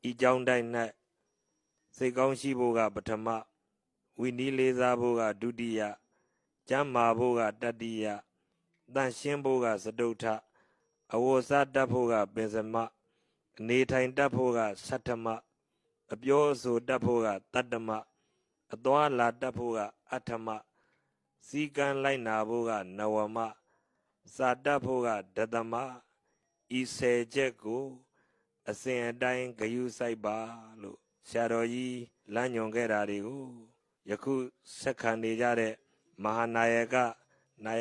ဤကြောင်းတိုင်း၌စိတ်ကောင်းရှိဖို့ကပထမဝိနည်းလေးစားဖို့ကဒုတိယကျမ်းမာဖို့ကတတိယတန်ရှင်းဖို့ကစတုထအဝတ်စားတတ်ဖို့ကပင်စမအနေထိုင်တတ်ဖို့ကသတ္တမအပြောအဆိုတတ်ဖို့ကတတ္တမအသွားလာတတ်ဖို့ကအဋ္ဌမစီကံလိုက်နာဖို့ကနဝမစာတတ်ဖို့ကဒသမဤ10ချက်ကိုအစဉ်အတိုင်းဂရုစိုက်ပါလို့ဆရာတော်ကြီးလမ်းညွှန်ခဲ့တာတွေကိုယခုဆက်ခံနေကြတဲ့မဟာနာ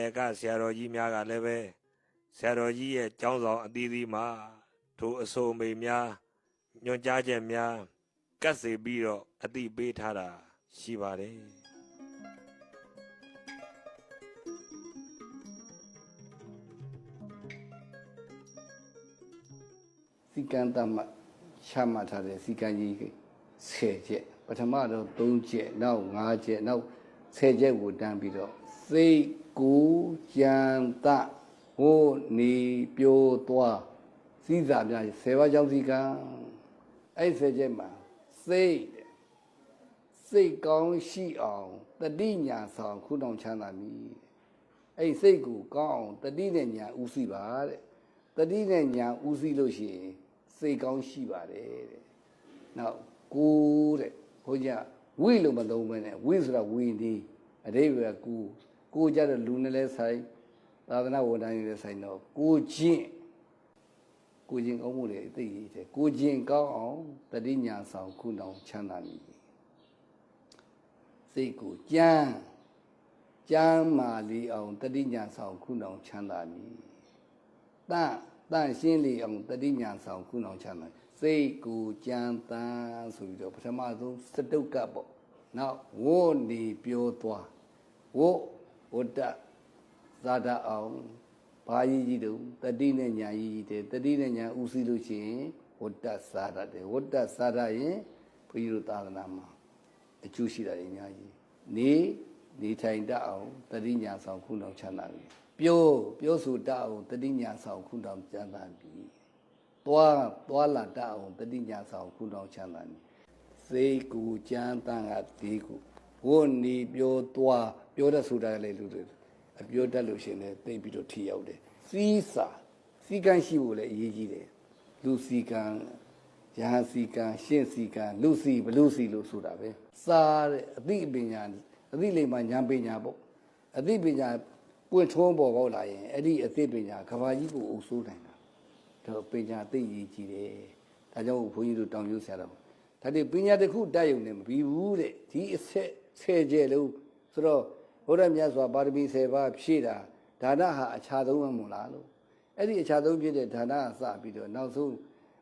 ယကဆရာတော်ကြီးများကလည်းပဲဆရာတော်ကြီးရဲ့ကျောင်းဆောင်အသီးသီးမှာထိုအဆိုအမိန့်များညွှန်ကြားချက်များကတ်စေပြီးတော့အသိပေးထားတာရှိပါတယ်စီကံတမချမှတ်ထားတဲ့စီကံကြီး10ချက်ပထမတော့3ချက်နောက်5ချက်နောက်10ချက်ကိုတန်းပြီးတော့စိတ်ကိုကြံတဟိုနေပြိုသွားစည်းစာများ10ပါးကြောင့်စီကံအဲ့10ချက်မှာစိတ်ကောင်းရှိအောင်တတိညာဆောင်ခုတောင်ချမ်းသာမည်အဲ့စိတ်ကိုကောင်းအောင်တတိနဲ့ညာဥသိပါတဲ့တတိနဲ့ညာဥသိလို့ရှိရင်စိတ်ကောင်းရှိပါတယ်တဲ့နောက်ကိုတဲ့ဘုရားဝိလို့မသုံးဘဲနဲ့ဝိဆိုတာဝိနည်းအဓိပ္ပာယ်ကိုကြတော့လူနဲ့လဲဆိုင်သာသနာဝန်ထမ်းတွေလဲဆိုင်တော့ကိုချင်းကောင်းမှုတွေသိရတဲ့ကိုချင်းကောင်းအောင်တတိညာဆောင်ခုတောင်ချမ်းသာမည်စိတ်ကိုကြမ်းမာလီအောင်တတိညာဆောင်ခုတောင်ချမ်းသာမည်တန့်ရှင်းလီအောင်တတိညာဆောင်ခုတောင်ချမ်းသာစိတ်ကိုကြမ်းတမ်းဆိုပြီးတော့ပထမဆုံးစတုကပ်ပေါ့နောက်ဝို့နေပြောသွားဝတ္တဇာတအောင်ဘာကြီးတုံတတိနဲ့ညာကြီးတယ်တတိနဲ့ညာဥသိလို့ရှိရင်ဝတ္တဇာတတယ်ဝတ္တဇာတရင်ဘုရားတို့သာသနာမှာအကျိုးရှိတာတွေအများကြီးနေထိုင်တတ်အောင်တတိညာဆောင်ခုတောင်ချမ်းသာပြီပြောဆိုတတ်အောင်တတိညာဆောင်ခုတောင်ချမ်းသာပြီသွားလာတတ်အောင်တတိညာဆောင်ခုတောင်ချမ်းသာပြီစိတ်ကိုကြမ်းတမ်းကဒီကိုဝို့နေပြောတတ်ဆိုတာလည်းလူတွေအပြောတတ်လို့ရှိရင်လည်းသိပြီးတော့ထိရောက်တယ်စီကံရှိဖို့လည်းအရေးကြီးတယ်လူစီကံယာစီကံရှင်းစီကံလူစီဘလူစီလို့ဆိုတာပဲစားတဲ့အသိပညာအသိလိမ္မာဉာဏ်ပညာပေါ့အသိပညာပွင့်ထွန်းပေါ်ပေါက်လာရင်အဲ့ဒီအသိပညာကဘာကြီးကိုအုပ်စိုးနိုင်တာဒါပညာသိရည်ကြီးတယ်ဒါကြောင့်ဘုန်းကြီးတို့တောင်းကျိုးဆရာတော်ဒါတွေပညာတစ်ခုတတ်ရုံနဲ့မပြီးဘူးတဲ့ဒီအဆက်10ကျဲလို့ဆိုတော့ဘုရားမြတ်စွာပါရမီ10ပါးဖြည့်တာဒါနဟာအခြားဆုံးမလားလို့အဲ့ဒီအခြားဆုံးဖြစ်တဲ့ဒါနကစပြီးတော့နောက်ဆုံး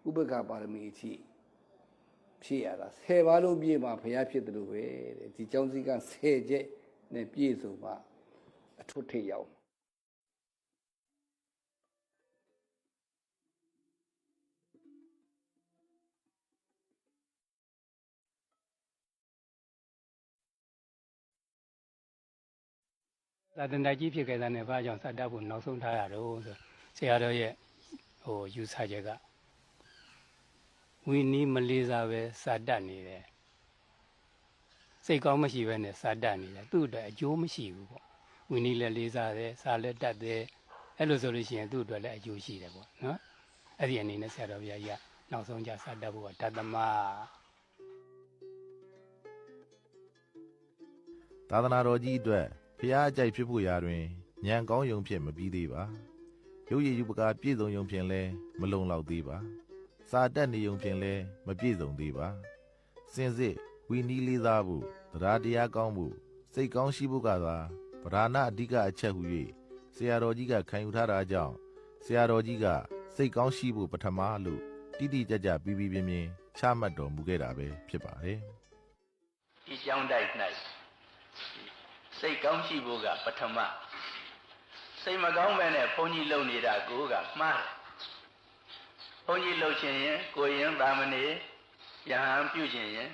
ဥပက္ခပါရမီအထိဖြည့်ရတာ10ပါးလုံးပြည့်မှာဘုရားဖြစ်တယ်လို့ပဲတဲ့ဒီကျောင်းစည်းက10ကျက်နဲ့ပြည့်စုံမှအထွတ်ထိပ်ရောက်သာသနာကြီးဖြစ်ခဲ့တဲ့နဲ့ဘာကြောင့်စတတ်ဖို့နောက်ဆုံးထားရတော့ဆိုဆရာတော်ရဲ့ယူဆချက်ကဝိနည်းမလေးစားပဲစတတ်နေတယ်စိတ်ကောင်းမရှိပဲနဲ့စတတ်နေတယ်သူ့အတွက်အကျိုးမရှိဘူးပေါ့ဝိနည်းလည်းလေးစားတယ်စာလည်းတတ်တယ်အဲ့လိုဆိုလို့ရှိရင်သူ့အတွက်လည်းအကျိုးရှိတယ်ပေါ့နော်အဲ့ဒီအနေနဲ့ဆရာတော်ဘုရားကြီးကနောက်ဆုံးကြစတတ်ဖို့ကတသမသာသနာတော်ကြီးအတွက်ဖျားအကြိုက်ဖြစ်ဖို့ရာတွင်ဉာဏ်ကောင်းယုံဖြင့်မပြီးသေးပါရုပ်ရည်ယူပကားပြည့်စုံယုံဖြင့်လည်းမလုံလောက်သေးပါစာတတ်နေယုံဖြင့်လည်းမပြည့်စုံသေးပါစင်စစ်ဝီနီးလေးစားဖို့တရားတရားကောင်းဖို့စိတ်ကောင်းရှိဖို့ကသာဗราဏအဓိကအချက်ဟု၍ဆရာတော်ကြီးကခံယူထားတာကြောင့်ဆရာတော်ကြီးကစိတ်ကောင်းရှိဖို့ပထမလို့တိတိကျကျပြီးပြင်းချမှတ်တော်မူခဲ့တာပဲဖြစ်ပါတယ်ဒီကြောင်းတိုက်၌စိတ်ကောင်းရှိဖို့ကပထမစိတ်မကောင်းပဲနဲ့ဘုန်းကြီးလုံနေတာကိုကမှားတယ်ဘုန်းကြီးလှုပ်ခြင်းရင်ကိုရင်သာမဏေယဟန်ပြုခြင်းရင်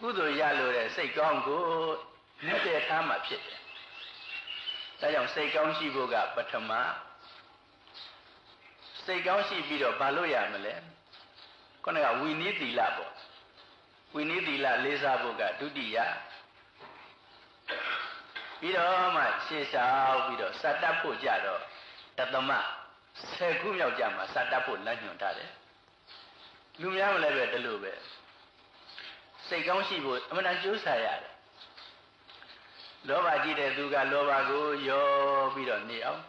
ကုသိုလ်ရလို့တဲ့စိတ်ကောင်းကိုလက်တဲ့ထားမှဖြစ်တယ်ဒါကြောင့်စိတ်ကောင်းရှိဖို့ကပထမစိတ်ကောင်းရှိပြီးတော့ဘာလို့ရမလဲ ခုနကဝိနည်းသီလပေါ့ဝိနည်းသီလလေးစားဖို့ကဒုတိယပြီးတော့မှရှေ့လျှောက်ပြီးတော့စတတ်ဖို့ကြတော့တသမ10ခုမြောက်ကြမှာစတတ်ဖို့လမ်းညွှန်ထားတယ်လူများမလည်းပဲဒီလိုပဲစိတ်ကောင်းရှိဖို့အမှန်တန်ကြိုးစားရတယ်လောဘကြီးတဲ့သူကလောဘကိုယောပြီးတော့နေအောင်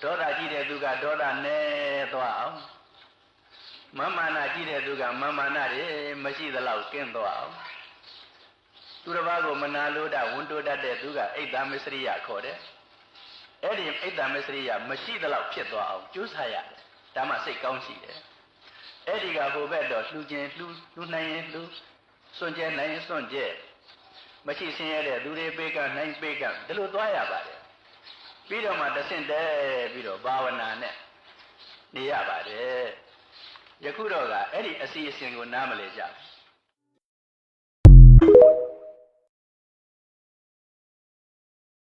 ဒေါသကြီးတဲ့သူကဒေါသနဲ့သွားအောင်မာမာနကြီးတဲ့သူကမာမာနတွေမရှိသလောက်ကင်းသွားအောင်သူတစ်ပါးကိုမနာလို့တာဝန်တိုးတတ်တဲ့သူကအိတ်တမစ္စရိယခေါ်တယ်အဲ့ဒီအိတ်တမစ္စရိယမရှိသလောက်ဖြစ်သွားအောင်ကြိုးစားရတယ်ဒါမှစိတ်ကောင်းရှိတယ်အဲ့ဒီကဟိုဘက်တော့လှူခြင်းလှူနိုင်ရင်လှူစွန့်ကြဲနိုင်ရင်စွန့်ကြဲမရှိဆင်းရဲတဲ့သူတွေပေးကနိုင်ပေးကဒီလိုသွားရပါတယ်ပြီးတော့မှတဆင့်တဲပြီးတော့ဘာဝနာနဲ့နေရပါတယ်ယခုတော့ကအဲ့ဒီအစီအစဉ်ကိုနားမလည်ကြဘူး